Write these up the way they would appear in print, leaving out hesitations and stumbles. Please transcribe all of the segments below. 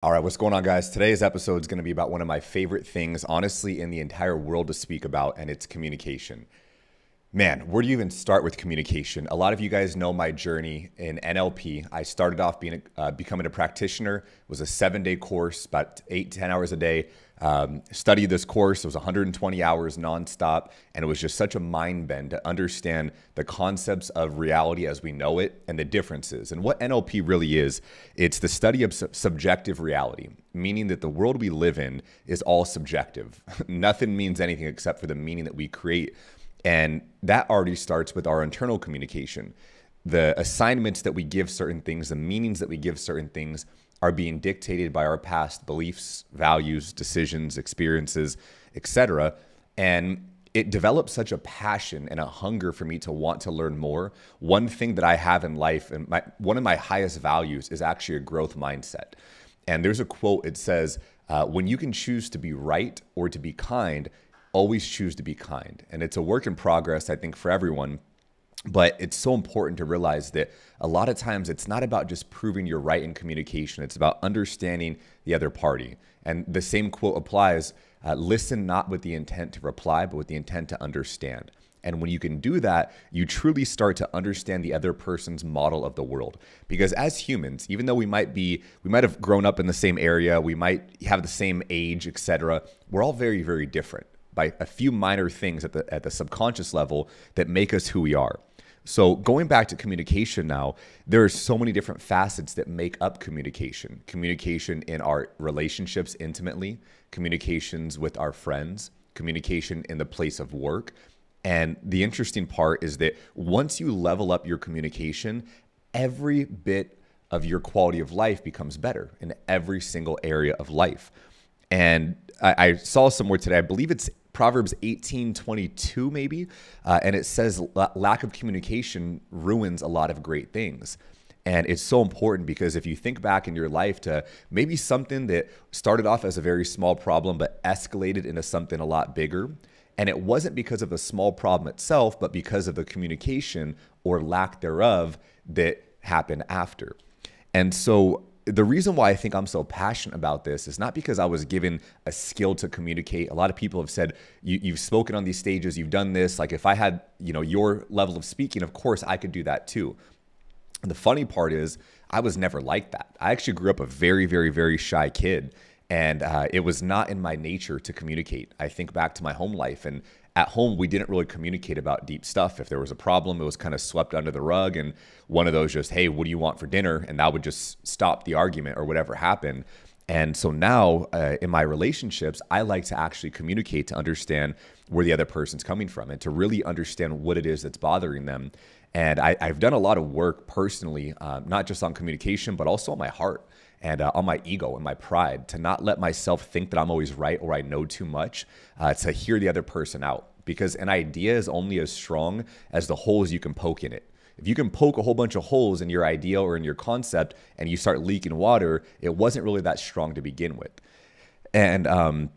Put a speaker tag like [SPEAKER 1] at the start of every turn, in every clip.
[SPEAKER 1] All right, what's going on, guys? Today's episode is going to be about one of my favorite things, honestly, in the entire world to speak about, and it's communication. Man, where do you even start with communication? A lot of you guys know my journey in NLP. I started off becoming a practitioner. It was a 7-day course, about 8, 10 hours a day. Studied this course. It was 120 hours nonstop, and it was just such a mind bend to understand the concepts of reality as we know it and the differences. And what NLP really is, it's the study of subjective reality, meaning that the world we live in is all subjective. Nothing means anything except for the meaning that we create. And that already starts with our internal communication. The assignments that we give certain things, the meanings that we give certain things are being dictated by our past beliefs, values, decisions, experiences, etc. And it developed such a passion and a hunger for me to want to learn more. One thing that I have in life, and one of my highest values, is actually a growth mindset. And there's a quote, it says, when you can choose to be right or to be kind, always choose to be kind. And it's a work in progress, I think, for everyone. But it's so important to realize that a lot of times it's not about just proving you're right in communication. It's about understanding the other party. And the same quote applies, listen not with the intent to reply, but with the intent to understand. And when you can do that, you truly start to understand the other person's model of the world. Because as humans, even though we might have grown up in the same area, we might have the same age, etc., we're all very, very different by a few minor things at the subconscious level that make us who we are. So going back to communication now, there are so many different facets that make up communication. Communication in our relationships intimately, communications with our friends, communication in the place of work. And the interesting part is that once you level up your communication, every bit of your quality of life becomes better in every single area of life. And I saw somewhere today, I believe it's Proverbs 18:22 maybe, and it says lack of communication ruins a lot of great things. And it's so important because if you think back in your life to maybe something that started off as a very small problem but escalated into something a lot bigger, and it wasn't because of the small problem itself, but because of the communication or lack thereof that happened after. And so the reason why I think I'm so passionate about this is not because I was given a skill to communicate. A lot of people have said, you've spoken on these stages, you've done this. Like if I had, your level of speaking, of course I could do that too. And the funny part is I was never like that. I actually grew up a very, very, very shy kid. And it was not in my nature to communicate. I think back to my home life, and at home, we didn't really communicate about deep stuff. If there was a problem, it was kind of swept under the rug, and one of those just, hey, what do you want for dinner? And that would just stop the argument or whatever happened. And so now in my relationships, I like to actually communicate to understand where the other person's coming from and to really understand what it is that's bothering them. And I've done a lot of work personally, not just on communication, but also on my heart and on my ego and my pride, to not let myself think that I'm always right or I know too much, to hear the other person out. Because an idea is only as strong as the holes you can poke in it. If you can poke a whole bunch of holes in your idea or in your concept and you start leaking water, it wasn't really that strong to begin with. And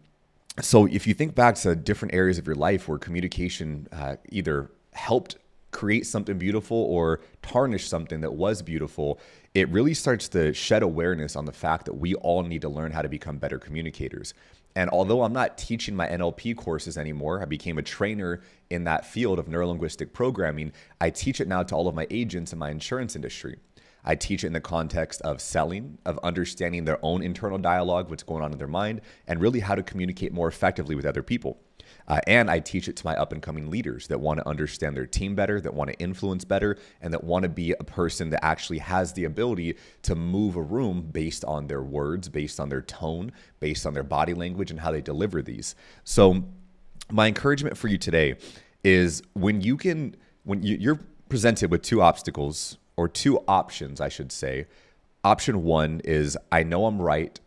[SPEAKER 1] so if you think back to different areas of your life where communication either helped create something beautiful or tarnish something that was beautiful, it really starts to shed awareness on the fact that we all need to learn how to become better communicators. And although I'm not teaching my NLP courses anymore, I became a trainer in that field of neurolinguistic programming. I teach it now to all of my agents in my insurance industry. I teach it in the context of selling, of understanding their own internal dialogue, what's going on in their mind, and really how to communicate more effectively with other people. And I teach it to my up and coming leaders that want to understand their team better, that want to influence better, and that want to be a person that actually has the ability to move a room based on their words, based on their tone, based on their body language and how they deliver these. So my encouragement for you today is when you're presented with two obstacles or two options, I should say. Option one is, I know I'm right.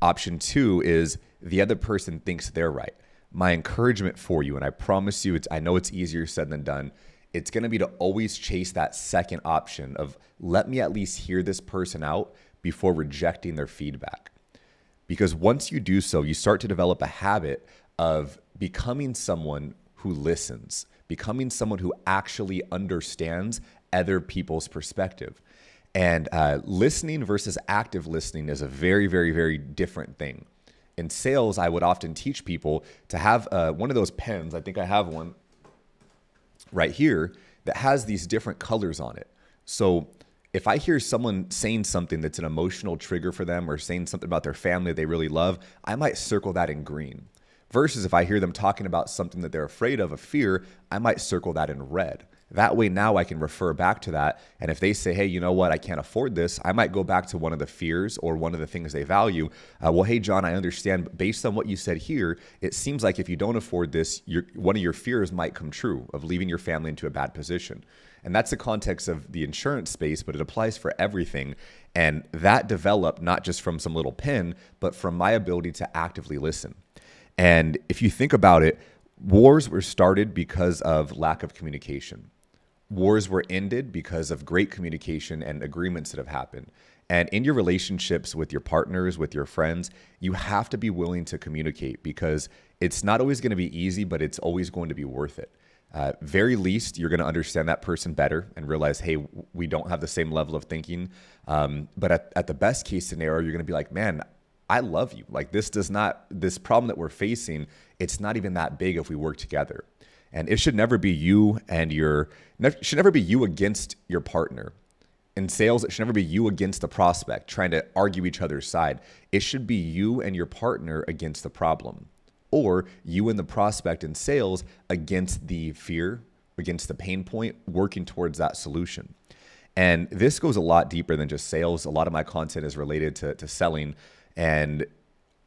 [SPEAKER 1] Option two is, the other person thinks they're right. My encouragement for you, and I promise you, I know it's easier said than done, it's going to be to always chase that second option of, let me at least hear this person out before rejecting their feedback. Because once you do so, you start to develop a habit of becoming someone who listens, becoming someone who actually understands other people's perspective. And listening versus active listening is a very, very, very different thing. In sales, I would often teach people to have one of those pens. I think I have one right here that has these different colors on it. So if I hear someone saying something that's an emotional trigger for them or saying something about their family that they really love, I might circle that in green. Versus if I hear them talking about something that they're afraid of, a fear, I might circle that in red. That way now I can refer back to that. And if they say, hey, you know what, I can't afford this, I might go back to one of the fears or one of the things they value. Well, hey, John, I understand, but based on what you said here, it seems like if you don't afford this, one of your fears might come true of leaving your family into a bad position. And that's the context of the insurance space, but it applies for everything. And that developed not just from some little pin, but from my ability to actively listen. And if you think about it, wars were started because of lack of communication. Wars were ended because of great communication and agreements that have happened. And in your relationships with your partners, with your friends, you have to be willing to communicate because it's not always going to be easy, but it's always going to be worth it. Very least, you're going to understand that person better and realize, hey, we don't have the same level of thinking. But at the best case scenario, you're going to be like, man, I love you. Like this problem that we're facing, it's not even that big if we work together. And it should never be you should never be you against your partner. In sales, it should never be you against the prospect trying to argue each other's side. It should be you and your partner against the problem, or you and the prospect in sales against the fear, against the pain point, working towards that solution. And this goes a lot deeper than just sales. A lot of my content is related to selling. And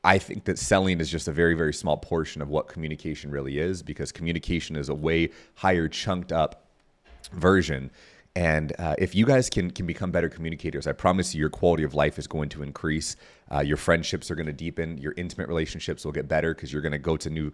[SPEAKER 1] I think that selling is just a very, very small portion of what communication really is, because communication is a way higher chunked up version. And if you guys can become better communicators, I promise you your quality of life is going to increase. Your friendships are going to deepen. Your intimate relationships will get better because you're going to go to new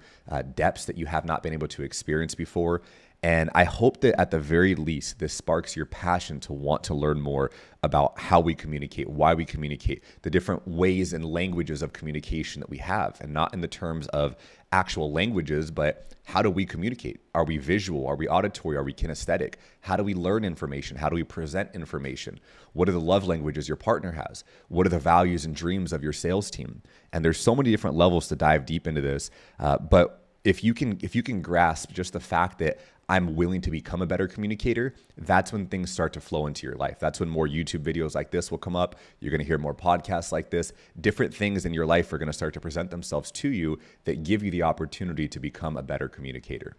[SPEAKER 1] depths that you have not been able to experience before. And I hope that at the very least, this sparks your passion to want to learn more about how we communicate, why we communicate, the different ways and languages of communication that we have, and not in the terms of actual languages, but how do we communicate? Are we visual? Are we auditory? Are we kinesthetic? How do we learn information? How do we present information? What are the love languages your partner has? What are the values and dreams of your sales team? And there's so many different levels to dive deep into this. But if you can grasp just the fact that I'm willing to become a better communicator, that's when things start to flow into your life. That's when more YouTube videos like this will come up. You're going to hear more podcasts like this. Different things in your life are going to start to present themselves to you that give you the opportunity to become a better communicator.